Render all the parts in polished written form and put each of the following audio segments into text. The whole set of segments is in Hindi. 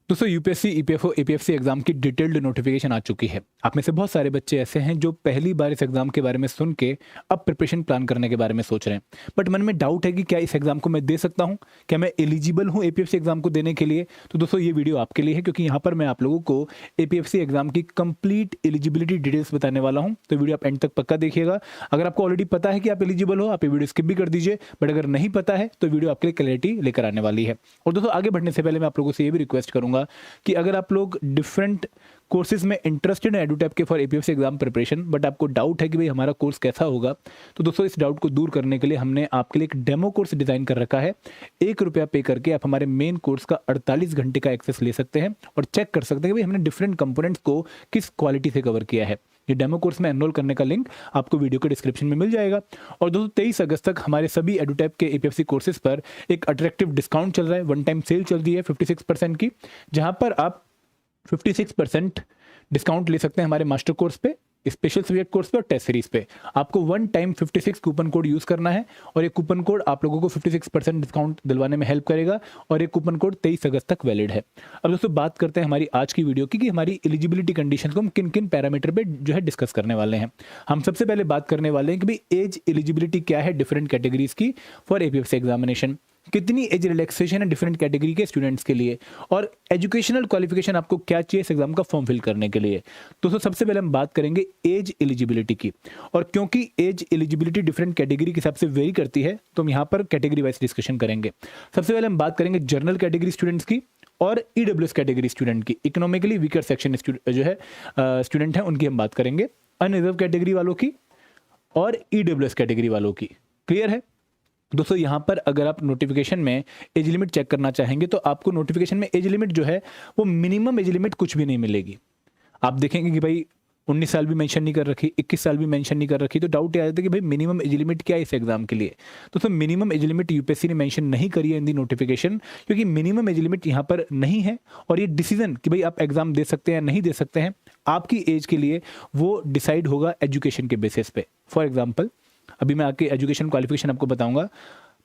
दोस्तों यूपीएससी, ईपीएफओ, एपीएफसी एग्जाम की डिटेल्ड नोटिफिकेशन आ चुकी है। आप में से बहुत सारे बच्चे ऐसे हैं जो पहली बार इस एग्जाम के बारे में सुन के अब प्रिपरेशन प्लान करने के बारे में सोच रहे हैं, बट मन में डाउट है कि क्या इस एग्जाम को मैं दे सकता हूं, क्या मैं एलिजिबल हूं एपीएफसी एग्जाम को देने के लिए। तो दोस्तों ये वीडियो आपके लिए है, क्योंकि यहाँ पर मैं आप लोगों को एपीएफसी एग्जाम की कंप्लीट एलिजिबिलिटी डिटेल्स बताने वाला हूँ। तो वीडियो आप एंड तक पक्का देखिएगा। अगर आपको ऑलरेडी पता है कि आप एलिजिबल हो, आप ये वीडियो स्किप भी कर दीजिए, बट अगर नहीं पता है तो वीडियो आपके लिए क्लैरिटी लेकर आने वाली है। और दोस्तों आगे बढ़ने से पहले मैं आप लोगों से ये भी रिक्वेस्ट करूंगा कि अगर आप लोग डिफरेंट कोर्सेज में इंटरेस्टेड हैं एडुटैप के for APFC exam preparation, but आपको डाउट है कि भाई हमारा कोर्स कैसा होगा, तो दोस्तों इस डाउट को दूर करने के लिए हमने आपके लिए एक डेमो कोर्स डिजाइन कर रखा है। ₹1 पे करके आप हमारे मेन कोर्स का 48 घंटे का एक्सेस ले सकते हैं और चेक कर सकते हैं कि भाई हमने डिफरेंट कंपोनेंट्स को किस क्वालिटी से कवर किया है। ये डेमो कोर्स में एनरोल करने का लिंक आपको वीडियो के डिस्क्रिप्शन में मिल जाएगा। और दोस्तों 23 अगस्त तक हमारे सभी एडुटैप के एपीएफसी कोर्सेज पर एक अट्रैक्टिव डिस्काउंट चल रहा है, वन टाइम सेल चल रही है 56% की, जहां पर आप 56% डिस्काउंट ले सकते हैं हमारे मास्टर कोर्स पे, स्पेशल सब्जेक्ट कोर्स पे और टेस्ट सीरीज पे। आपको one time 56 coupon code use करना है और ये कूपन कोड आप लोगों को 56% डिस्काउंट दिलवाने में हेल्प करेगा और ये कूपन कोड 23 अगस्त तक वैलिड है। अब दोस्तों बात करते हैं हमारी आज की वीडियो की कि हमारी एलिजिबिलिटी कंडीशन को हम किन किन पैरामीटर पे जो है डिस्कस करने वाले हैं। हम सबसे पहले बात करने वाले हैं कि भाई एज एलिजिबिलिटी क्या है डिफरेंट कैटेगरीज की फॉर एपीएफसी एग्जामिनेशन, कितनी एज रिलैक्सेशन है डिफरेंट कैटेगरी के स्टूडेंट्स के लिए, और एजुकेशनल क्वालिफिकेशन आपको क्या चाहिए इस एग्जाम का फॉर्म फिल करने के लिए। दोस्तों सबसे पहले हम बात करेंगे एज एलिजिबिलिटी की, और क्योंकि एज एलिजिबिलिटी डिफरेंट कैटेगरी के हिसाब से वेरी करती है तो हम यहाँ पर कैटेगरी वाइज डिस्कशन करेंगे। सबसे पहले हम बात करेंगे जनरल कैटेगरी स्टूडेंट्स की और ईडब्ल्यूएस कैटेगरी स्टूडेंट की, इकोनॉमिकली वीकर सेक्शन जो है स्टूडेंट है उनकी हम बात करेंगे, अनरिजर्व कैटेगरी वालों की और ईडब्ल्यूएस कैटेगरी वालों की। क्लियर है दोस्तों। यहां पर अगर आप नोटिफिकेशन में एज लिमिट चेक करना चाहेंगे तो आपको नोटिफिकेशन में एज लिमिट जो है वो मिनिमम एज लिमिट कुछ भी नहीं मिलेगी। आप देखेंगे कि भाई 19 साल भी मेंशन नहीं कर रखी, 21 साल भी मेंशन नहीं कर रखी, तो डाउट ये आ जाता है कि भाई मिनिमम एज लिमिट क्या है इस एग्जाम के लिए। तो मिनिमम एज लिमिट यूपीएससी ने मेंशन नहीं करी है इन दी नोटिफिकेशन, क्योंकि मिनिमम एज लिमिट यहाँ पर नहीं है और ये डिसीजन कि भाई आप एग्जाम दे सकते हैं या नहीं दे सकते हैं आपकी एज के लिए वो डिसाइड होगा एजुकेशन के बेसिस पे। फॉर एग्जाम्पल अभी मैं आपके एजुकेशन क्वालिफिकेशन आपको बताऊंगा,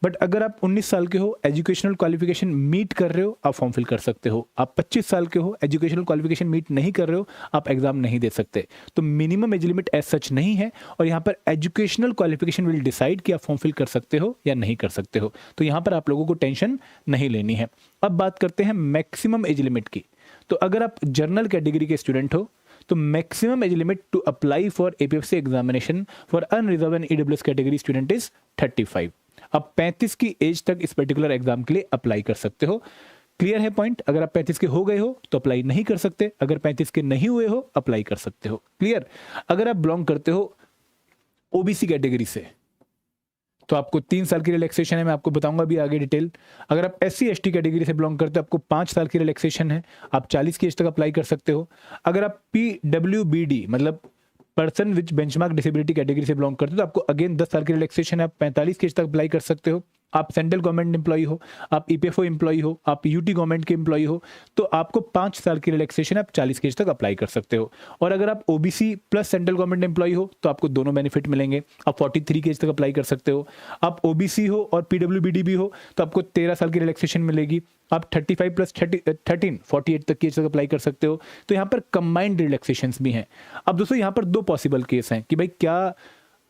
बट अगर आप 19 साल के हो, एजुकेशनल क्वालिफिकेशन मीट कर रहे हो, आप फॉर्म फिल कर सकते हो। आप 25 साल के हो, एजुकेशनल क्वालिफिकेशन मीट नहीं कर रहे हो, आप एग्जाम नहीं दे सकते। तो minimum age limit as such नहीं है और यहाँ पर एजुकेशनल क्वालिफिकेशन विल डिसाइड कि आप फॉर्म फिल कर सकते हो या नहीं कर सकते हो। तो यहाँ पर आप लोगों को टेंशन नहीं लेनी है। अब बात करते हैं मैक्सिमम एज लिमिट की। तो अगर आप जनरल कैटेगरी के स्टूडेंट हो तो maximum age limit to apply for APFC examination for unreserve and EWS category student is 35। अब 35 की एज तक इस पर्टिकुलर एग्जाम के लिए अप्लाई कर सकते हो। क्लियर है पॉइंट। अगर आप 35 के हो गए हो तो अप्लाई नहीं कर सकते, अगर 35 के नहीं हुए हो अप्लाई कर सकते हो। क्लियर। अगर आप बिलोंग करते हो ओबीसी कैटेगरी से तो आपको 3 साल की रिलैक्सेशन है, मैं आपको बताऊंगा भी आगे डिटेल। अगर आप एससी एसटी कैटेगरी से बिलोंग करते हो आपको 5 साल की रिलैक्सेशन है, आप 40 की एज तक अप्लाई कर सकते हो। अगर आप पीडब्ल्यूबीडी मतलब person which benchmark disability category से बिलोंग करते हो तो आपको अगेन 10 साल की रिलैक्सेशन है, आप 45 की एज तक अप्लाई कर सकते हो। आप सेंट्रल गवर्नमेंट एम्प्लॉई हो, आप ईपीएफओ एम्प्लॉई हो, आप यूटी गवर्नमेंट के एम्प्लॉई हो तो आपको 5 साल की रिलैक्सेशन आप 40 की एज तक अप्लाई कर सकते हो। और अगर आप OBC plus central government employee हो तो आपको दोनों बेनिफिट मिलेंगे। आप 43 की एज तक अप्लाई कर सकते हो। आप ओबीसी हो और पीडब्ल्यूबीडी भी हो तो आपको 13 साल की रिलैक्सेशन मिलेगी। आप 35 प्लस 13 48 तक की एज तक अप्लाई कर सकते हो। तो यहाँ पर कंबाइंड रिलैक्सेशंस भी हैं। अब दोस्तों यहाँ पर 2 पॉसिबल केस हैं कि भाई क्या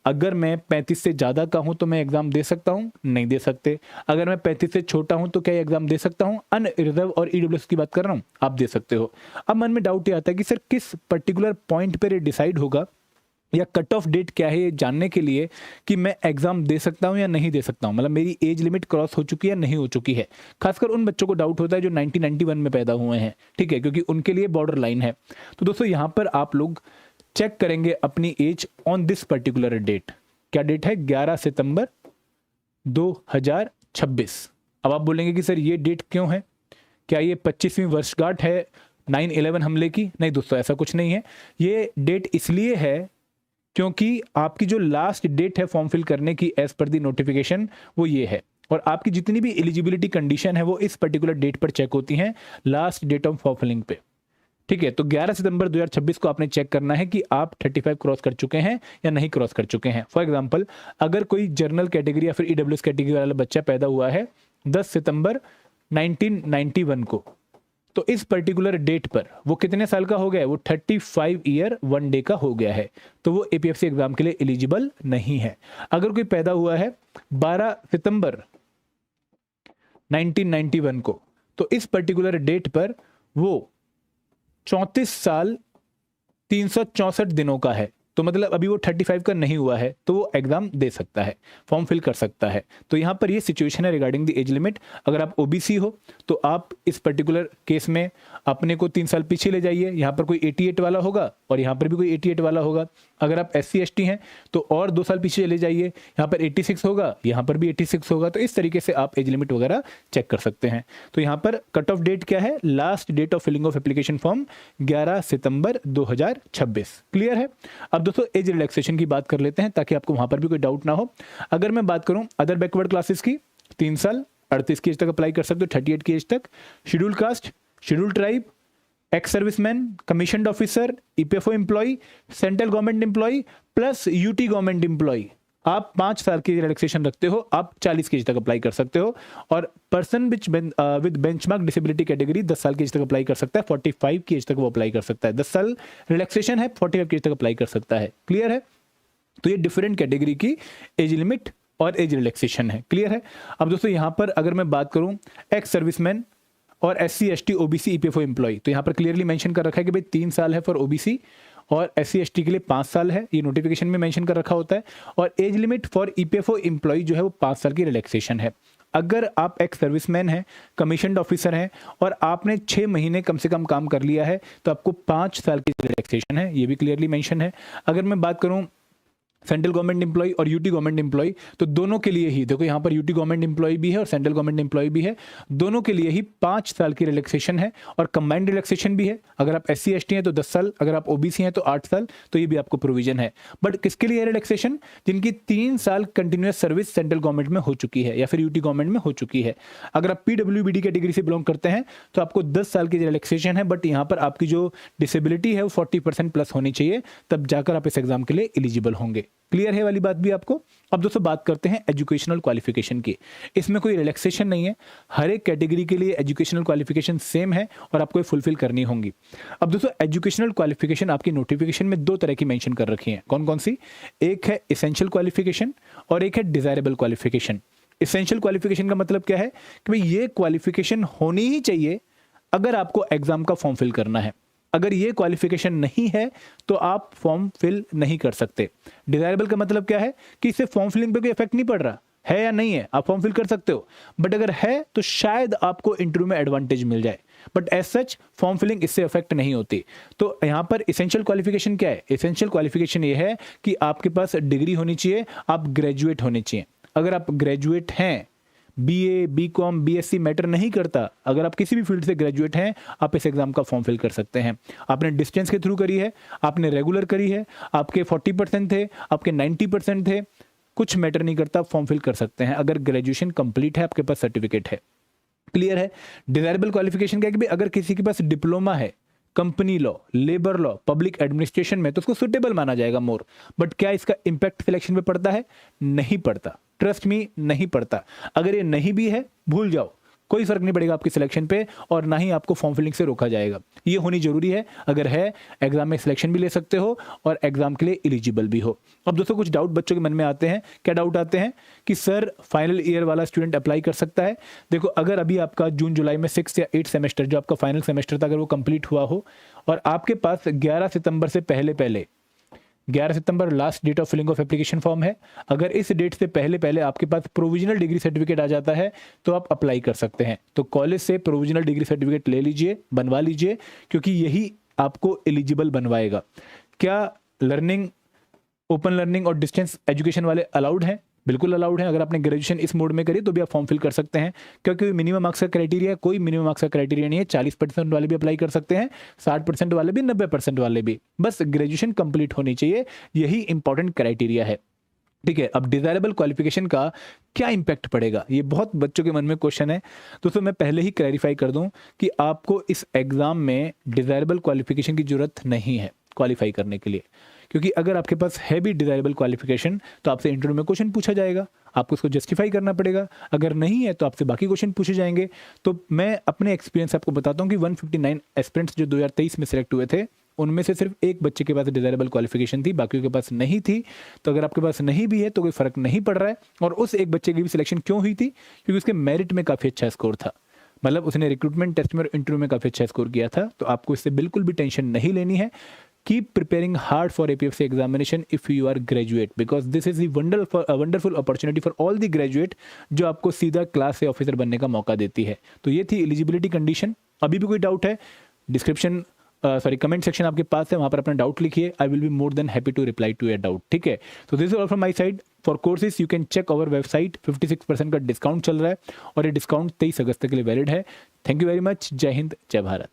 अगर मैं 35 से ज़्यादा का हूं तो मैं एग्जाम दे सकता हूं, नहीं दे सकते। अगर मैं 35 से छोटा हूं तो क्या एग्जाम दे सकता हूं, अनरिजर्व और ईडब्ल्यूएस की बात कर रहा हूं, आप दे सकते हो। अब मन में डाउट ये आता है कि सर किस पर्टिकुलर पॉइंट पर ये डिसाइड होगा या कट ऑफ डेट क्या है ये जानने के लिए कि मैं एग्जाम दे सकता हूं या नहीं दे सकता हूं, मतलब मेरी एज लिमिट क्रॉस हो चुकी है या नहीं हो चुकी है। खासकर उन बच्चों को डाउट होता है जो 1991 में पैदा हुए हैं, ठीक है, क्योंकि उनके लिए बॉर्डर लाइन है। तो दोस्तों यहाँ पर आप लोग चेक करेंगे अपनी age on this particular date. क्या डेट है? 11 सितंबर 2026। अब आप बोलेंगे कि सर ये डेट क्यों है, क्या ये 25वीं वर्षगांठ है 9/11 हमले की? नहीं दोस्तों, ऐसा कुछ नहीं है। ये डेट इसलिए है क्योंकि आपकी जो लास्ट डेट है फॉर्म फिल करने की एज पर दी नोटिफिकेशन वो ये है, और आपकी जितनी भी एलिजिबिलिटी कंडीशन है वो इस पर्टिकुलर डेट पर चेक होती हैं, last date of form filling पे। ठीक है, तो 11 सितंबर 2026 को आपने चेक करना है कि आप 35 क्रॉस कर चुके हैं या नहीं क्रॉस कर चुके हैं। फॉर एग्जांपल, अगर कोई जनरल कैटेगरी या फिर ईडब्ल्यूएस कैटेगरी वाला बच्चा पैदा हुआ है 10 सितंबर 1991 को, तो इस पर्टिकुलर डेट पर वो कितने साल का हो गया है? वो 35 ईयर 1 डे का हो गया है, तो वो एपीएफसी एग्जाम के लिए एलिजिबल नहीं है। अगर कोई पैदा हुआ है 12 सितंबर 1991 को, तो इस पर्टिकुलर डेट पर वो 34 साल 364 दिनों का है, तो मतलब अभी वो 35 का नहीं हुआ है, तो वो एग्जाम दे सकता है, फॉर्म फिल कर सकता है। तो यहाँ पर ये सिचुएशन है रिगार्डिंग द एज लिमिट। अगर आप ओबीसी हो तो आप इस पर्टिकुलर केस में अपने को 3 साल पीछे ले जाइए, यहाँ पर कोई 88 वाला होगा और यहाँ पर भी कोई 88 वाला होगा। अगर आप SC ST हैं तो और 2 साल पीछे चले जाइए, यहाँ पर 86 होगा, यहाँ पर भी 86 होगा। तो इस तरीके से आप एज लिमिट वगैरह चेक कर सकते हैं। तो यहाँ पर कट ऑफ डेट क्या है? Last date of filling of application form 11 सितंबर 2026। क्लियर है? अब दोस्तों एज रिलैक्सेशन की बात कर लेते हैं ताकि आपको वहां पर भी कोई डाउट ना हो। अगर मैं बात करूं अदर बैकवर्ड क्लासेस की, 3 साल 38 की एज तक अप्लाई कर सकते हो, 38 की एज तक। Schedule caste, schedule tribe, ex serviceman, commissioned officer, EPFO employ, central government employ plus UT government employ, आप 5 साल की रिलैक्सेशन रखते हो, आप 40 की एज तक अप्लाई कर सकते हो। और person with benchmark disability category 10 साल की एज तक अप्लाई कर सकता है, 45 की एज तक वो अप्लाई कर सकता है। 10 साल रिलैक्सेशन है, 45 की एज तक अप्लाई कर सकता है। क्लियर है? तो ये डिफरेंट कैटेगरी की एज लिमिट और एज रिलैक्सेशन है। क्लियर है? अब दोस्तों यहाँ पर अगर मैं बात करूँ एक्स सर्विसमैन और SC ST OBC EPFO employ, तो यहाँ पर क्लियरली मेंशन कर रखा है कि भाई 3 साल है फॉर OBC और SC ST के लिए 5 साल है, ये नोटिफिकेशन में मेंशन कर रखा होता है। और age limit for EPFO employ जो है वो 5 साल की रिलैक्सेशन है। अगर आप एक्स सर्विसमैन हैं, कमीशन्ड ऑफिसर हैं और आपने 6 महीने कम से कम काम कर लिया है तो आपको 5 साल की रिलैक्सेशन है, ये भी क्लियरली मेंशन है। अगर मैं बात करूं सेंट्रल गवर्नमेंट एम्प्लॉय और यूटी गवर्नमेंट एम्प्लॉय, तो दोनों के लिए ही देखो यहाँ पर यूटी गवर्नमेंट एम्प्लॉय भी है और सेंट्रल गवर्नमेंट एम्प्लॉय भी है, दोनों के लिए ही 5 साल की रिलैक्सेशन है और कंबाइंड रिलैक्सेशन भी है। अगर आप SC ST हैं तो 10 साल, अगर आप OBC हैं तो 8 साल, तो ये भी आपको प्रोविजन है। बट किसके लिए रिलैक्सेशन? जिनकी 3 साल कंटिन्यूअस सर्विस सेंट्रल गवर्नमेंट में हो चुकी है या फिर यूटी गवर्नमेंट में हो चुकी है। अगर आप PWBD कैटेगरी से बिलोंग करते हैं तो आपको 10 साल की रिलैक्सेशन है, बट यहाँ पर आपकी जो डिसेबिलिटी है वो 40% प्लस होनी चाहिए, तब जाकर आप इस एग्जाम के लिए एलिजिबल होंगे। क्लियर है वाली बात भी आपको? अब दोस्तों बात करते हैं एजुकेशनल क्वालिफिकेशन की। इसमें कोई रिलैक्सेशन नहीं है, हर एक कैटेगरी के लिए एजुकेशनल क्वालिफिकेशन सेम है और आपको फुलफिल करनी होंगी। अब दोस्तों एजुकेशनल क्वालिफिकेशन आपकी नोटिफिकेशन में 2 तरह की मेंशन कर रखी है। कौन कौन सी? एक है एसेंशियल क्वालिफिकेशन और एक है डिजायरेबल क्वालिफिकेशन। एसेंशियल क्वालिफिकेशन का मतलब क्या है कि भाई ये क्वालिफिकेशन होनी ही चाहिए अगर आपको एग्जाम का फॉर्म फिल करना है। अगर ये क्वालिफिकेशन नहीं है तो आप फॉर्म फिल नहीं कर सकते। डिजायरेबल का मतलब क्या है कि इससे फॉर्म फिलिंग पे कोई इफेक्ट नहीं पड़ रहा है या नहीं है, आप फॉर्म फिल कर सकते हो, बट अगर है तो शायद आपको इंटरव्यू में एडवांटेज मिल जाए, but age such form filling इससे इफेक्ट नहीं होती। तो यहाँ पर एसेंशियल क्वालिफिकेशन क्या है? एसेंशियल क्वालिफिकेशन ये है कि आपके पास डिग्री होनी चाहिए, आप ग्रेजुएट होने चाहिए। अगर आप ग्रेजुएट हैं, BA BCom BSc मैटर नहीं करता, अगर आप किसी भी फील्ड से ग्रेजुएट हैं आप इस एग्जाम का फॉर्म फिल कर सकते हैं। आपने डिस्टेंस के थ्रू करी है, आपने रेगुलर करी है, आपके 40% थे, आपके 90% थे, कुछ मैटर नहीं करता, फॉर्म फिल कर सकते हैं अगर ग्रेजुएशन कंप्लीट है, आपके पास सर्टिफिकेट है। क्लियर है? डिजायरेबल क्वालिफिकेशन क्या है कि भाई अगर किसी के पास डिप्लोमा है company law, labour law, public administration में, तो उसको सुटेबल माना जाएगा मोर। बट क्या इसका इंपैक्ट सिलेक्शन पे पड़ता है? नहीं पड़ता, ट्रस्ट मी नहीं पड़ता। अगर ये नहीं भी है भूल जाओ, कोई फर्क नहीं पड़ेगा आपकी सिलेक्शन पे और ना ही आपको फॉर्म फिलिंग से रोका जाएगा। ये होनी जरूरी है, अगर है एग्जाम में सिलेक्शन भी ले सकते हो और एग्जाम के लिए एलिजिबल भी हो। अब दोस्तों कुछ डाउट बच्चों के मन में आते हैं। क्या डाउट आते हैं कि सर फाइनल ईयर वाला स्टूडेंट अप्लाई कर सकता है? देखो अगर अभी आपका जून जुलाई में 6 या 8 सेमेस्टर जो आपका फाइनल सेमेस्टर था अगर वो कंप्लीट हुआ हो और आपके पास 11 सितंबर से पहले 11 सितंबर last date of filling of application form है, अगर इस डेट से पहले आपके पास प्रोविजनल डिग्री सर्टिफिकेट आ जाता है तो आप अप्लाई कर सकते हैं। तो कॉलेज से प्रोविजनल डिग्री सर्टिफिकेट ले लीजिए, बनवा लीजिए, क्योंकि यही आपको एलिजिबल बनवाएगा। क्या लर्निंग, ओपन लर्निंग और डिस्टेंस एजुकेशन वाले अलाउड हैं? बिल्कुल अलाउड है। अगर आपने ग्रेजुएशन इस मोड में करी तो भी आप फॉर्म फिल कर सकते हैं, क्योंकि मिनिमम मार्क्स का क्राइटेरिया, कोई मिनिमम मार्क्स का क्राइटेरिया नहीं है। 40% वाले भी अप्लाई कर सकते हैं, 60% वाले भी, 90% वाले भी, बस ग्रेजुएशन कंप्लीट होनी चाहिए, यही इंपॉर्टेंट क्राइटेरिया है। ठीक है, अब डिजायरेबल क्वालिफिकेशन का क्या इंपैक्ट पड़ेगा, ये बहुत बच्चों के मन में क्वेश्चन है। दोस्तों मैं पहले ही क्लैरिफाई कर दूं कि आपको इस एग्जाम में डिजायरेबल क्वालिफिकेशन की जरूरत नहीं है क्वालिफाई करने के लिए, क्योंकि अगर आपके पास है भी डिजायरेबल क्वालिफिकेशन तो आपसे इंटरव्यू में क्वेश्चन पूछा जाएगा, आपको उसको जस्टिफाई करना पड़ेगा। अगर नहीं है तो आपसे बाकी क्वेश्चन पूछे जाएंगे। तो मैं अपने एक्सपीरियंस आपको बताता हूँ कि 159 एस्पिरेंट्स जो 2023 में सिलेक्ट हुए थे, उनमें से सिर्फ एक बच्चे के पास डिजायरेबल क्वालिफिकेशन थी, बाकियों के पास नहीं थी। तो अगर आपके पास नहीं भी है तो कोई फर्क नहीं पड़ रहा है। और उस एक बच्चे की भी सिलेक्शन क्यों हुई थी? क्योंकि उसके मेरिट में काफ़ी अच्छा स्कोर था, मतलब उसने रिक्रूटमेंट टेस्ट में और इंटरव्यू में काफ़ी अच्छा स्कोर किया था। तो आपको इससे बिल्कुल भी टेंशन नहीं लेनी है। Keep preparing hard for APFC examination if you are graduate, because this is wonderful opportunity for all the graduate जो आपको सीधा क्लास से ऑफिसर बनने का मौका देती है। तो ये थी एलिजिबिलिटी कंडीशन। अभी भी कोई डाउट है, डिस्क्रिप्शन कमेंट सेक्शन आपके पास है, वहां पर अपना डाउट लिखिए। I will be more than happy to reply to your doubt. ठीक है, तो this is all from my side. For courses you can check our website, 56% का डिस्काउंट चल रहा है और ये डिस्काउंट 23 अगस्त के लिए वैलिड है। Thank you very much. जय हिंद, जय भारत।